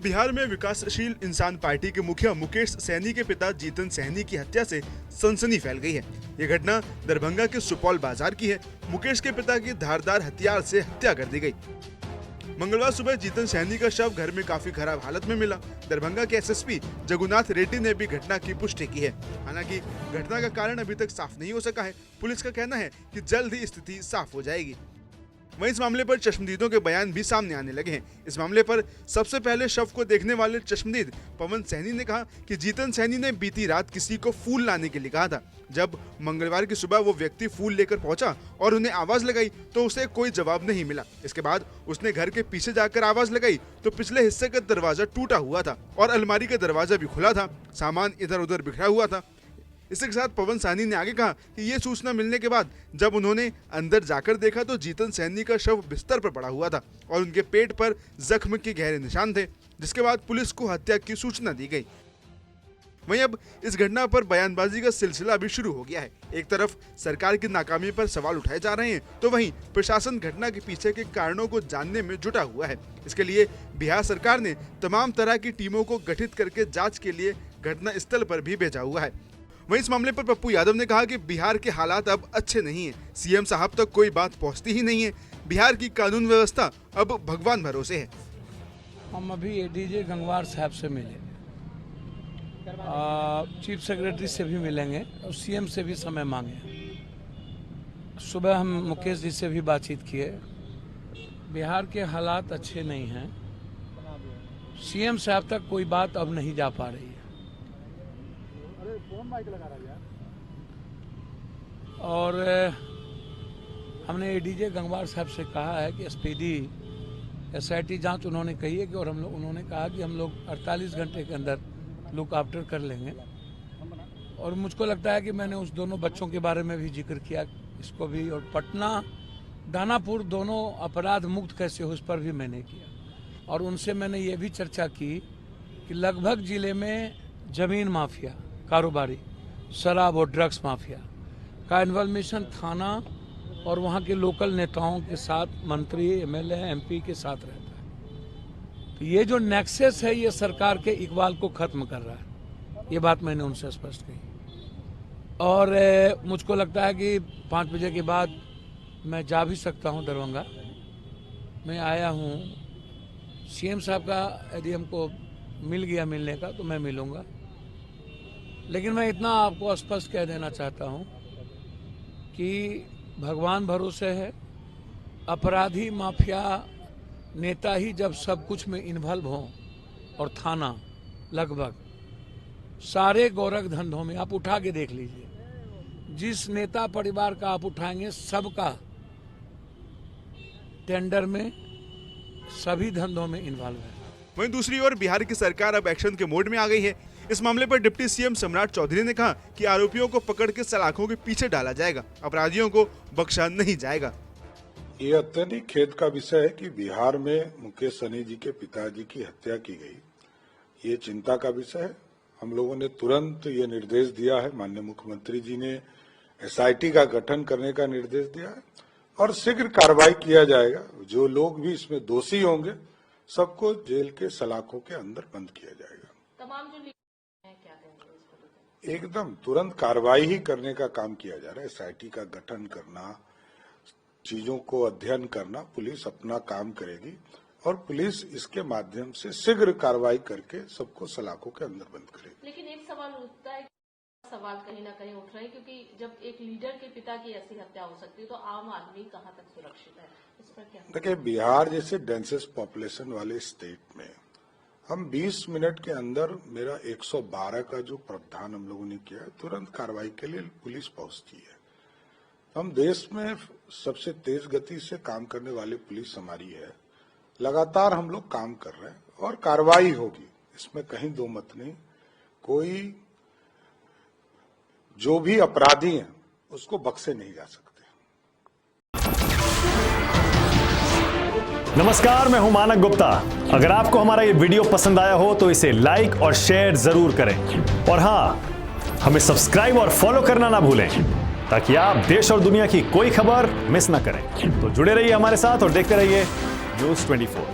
बिहार में विकासशील इंसान पार्टी के मुखिया मुकेश सहनी के पिता जीतन सहनी की हत्या से सनसनी फैल गई है। ये घटना दरभंगा के सुपौल बाजार की है। मुकेश के पिता की धारदार हथियार से हत्या कर दी गई। मंगलवार सुबह जीतन सहनी का शव घर में काफी खराब हालत में मिला। दरभंगा के एसएसपी जगुनाथ रेड्डी ने भी घटना की पुष्टि की है। हालांकि घटना का कारण अभी तक साफ नहीं हो सका है। पुलिस का कहना है कि जल्द ही स्थिति साफ हो जाएगी। वहीं इस मामले पर चश्मदीदों के बयान भी सामने आने लगे हैं। इस मामले पर सबसे पहले शव को देखने वाले चश्मदीद पवन सहनी ने कहा कि जीतन सहनी ने बीती रात किसी को फूल लाने के लिए कहा था। जब मंगलवार की सुबह वो व्यक्ति फूल लेकर पहुंचा और उन्हें आवाज लगाई तो उसे कोई जवाब नहीं मिला। इसके बाद उसने घर के पीछे जाकर आवाज लगाई तो पिछले हिस्से का दरवाजा टूटा हुआ था और अलमारी का दरवाजा भी खुला था। सामान इधर उधर बिखरा हुआ था। इसी के साथ पवन सहनी ने आगे कहा कि ये सूचना मिलने के बाद जब उन्होंने अंदर जाकर देखा तो जीतन सहनी का शव बिस्तर पर पड़ा हुआ था और उनके पेट पर जख्म के गहरे निशान थे, जिसके बाद पुलिस को हत्या की सूचना दी गई। वहीं अब इस घटना पर बयानबाजी का सिलसिला भी शुरू हो गया है। एक तरफ सरकार की नाकामी पर सवाल उठाए जा रहे हैं तो वहीं प्रशासन घटना के पीछे के कारणों को जानने में जुटा हुआ है। इसके लिए बिहार सरकार ने तमाम तरह की टीमों को गठित करके जांच के लिए घटना स्थल पर भी भेजा हुआ है। वहीं इस मामले पर पप्पू यादव ने कहा कि बिहार के हालात अब अच्छे नहीं हैं। सीएम साहब तक कोई बात पहुंचती ही नहीं है। बिहार की कानून व्यवस्था अब भगवान भरोसे है। हम अभी एडीजे गंगवार साहब से मिले, चीफ सेक्रेटरी से भी मिलेंगे और सीएम से भी समय मांगे। सुबह हम मुकेश जी से भी बातचीत किए। बिहार के हालात अच्छे नहीं हैं। सीएम साहब तक कोई बात अब नहीं जा पा रही है। और हमने एडीजे गंगवार साहब से कहा है कि स्पीडी एसआईटी जांच उन्होंने कही है कि और उन्होंने कहा कि हम लोग 48 घंटे के अंदर लुक आफ्टर कर लेंगे। और मुझको लगता है कि मैंने उस दोनों बच्चों के बारे में भी जिक्र किया, इसको भी, और पटना दानापुर दोनों अपराध मुक्त कैसे हो उस पर भी मैंने किया। और उनसे मैंने ये भी चर्चा की कि लगभग जिले में जमीन माफिया, कारोबारी, शराब और ड्रग्स माफिया का इन्वॉल्वेशन थाना और वहाँ के लोकल नेताओं के साथ, मंत्री, एमएलए, एमपी के साथ रहता है। तो ये जो नेक्सस है ये सरकार के इकबाल को खत्म कर रहा है। ये बात मैंने उनसे स्पष्ट कही। और मुझको लगता है कि 5 बजे के बाद मैं जा भी सकता हूँ दरभंगा। मैं आया हूँ, सीएम साहब का यदि हमको मिल गया मिलने का तो मैं मिलूँगा। लेकिन मैं इतना आपको स्पष्ट कह देना चाहता हूँ कि भगवान भरोसे है। अपराधी माफिया नेता ही जब सब कुछ में इन्वॉल्व हों, और थाना लगभग सारे गोरख धंधों में आप उठा के देख लीजिए, जिस नेता परिवार का आप उठाएंगे सबका टेंडर में, सभी धंधों में इन्वॉल्व है। वहीं दूसरी ओर बिहार की सरकार अब एक्शन के मोड में आ गई है। इस मामले पर डिप्टी सीएम सम्राट चौधरी ने कहा कि आरोपियों को पकड़ के सलाखों के पीछे डाला जाएगा, अपराधियों को बख्शा नहीं जाएगा। ये अत्यधिक खेद का विषय है कि बिहार में मुकेश सहनी जी के पिताजी की हत्या की गई। ये चिंता का विषय है। हम लोगों ने तुरंत ये निर्देश दिया है, माननीय मुख्यमंत्री जी ने एसआईटी का गठन करने का निर्देश दिया है और शीघ्र कार्रवाई किया जाएगा। जो लोग भी इसमें दोषी होंगे सबको जेल के सलाखों के अंदर बंद किया जाएगा। तमाम जो एकदम तुरंत कार्रवाई ही करने का काम किया जा रहा है। एसआईटी का गठन करना, चीजों को अध्ययन करना, पुलिस अपना काम करेगी और पुलिस इसके माध्यम से शीघ्र कार्रवाई करके सबको सलाखों के अंदर बंद करेगी। लेकिन एक सवाल उठता है, सवाल कहीं ना कहीं उठ रहे हैं, क्योंकि जब एक लीडर के पिता की ऐसी हत्या हो सकती है तो आम आदमी कहाँ तक सुरक्षित है, इस पर क्या? देखिए, बिहार जैसे डेंसेस्ट पॉपुलेशन वाले स्टेट में हम 20 मिनट के अंदर, मेरा 112 का जो प्रावधान हम लोगों ने किया, तुरंत कार्रवाई के लिए पुलिस पहुंचती है। हम देश में सबसे तेज गति से काम करने वाली पुलिस हमारी है। लगातार हम लोग काम कर रहे हैं और कार्रवाई होगी, इसमें कहीं दो मत नहीं। कोई जो भी अपराधी हैं उसको बख्शे नहीं जा सकते। नमस्कार, मैं हूं मानक गुप्ता। अगर आपको हमारा ये वीडियो पसंद आया हो तो इसे लाइक और शेयर जरूर करें और हां, हमें सब्सक्राइब और फॉलो करना ना भूलें ताकि आप देश और दुनिया की कोई खबर मिस ना करें। तो जुड़े रहिए हमारे साथ और देखते रहिए न्यूज़ 24।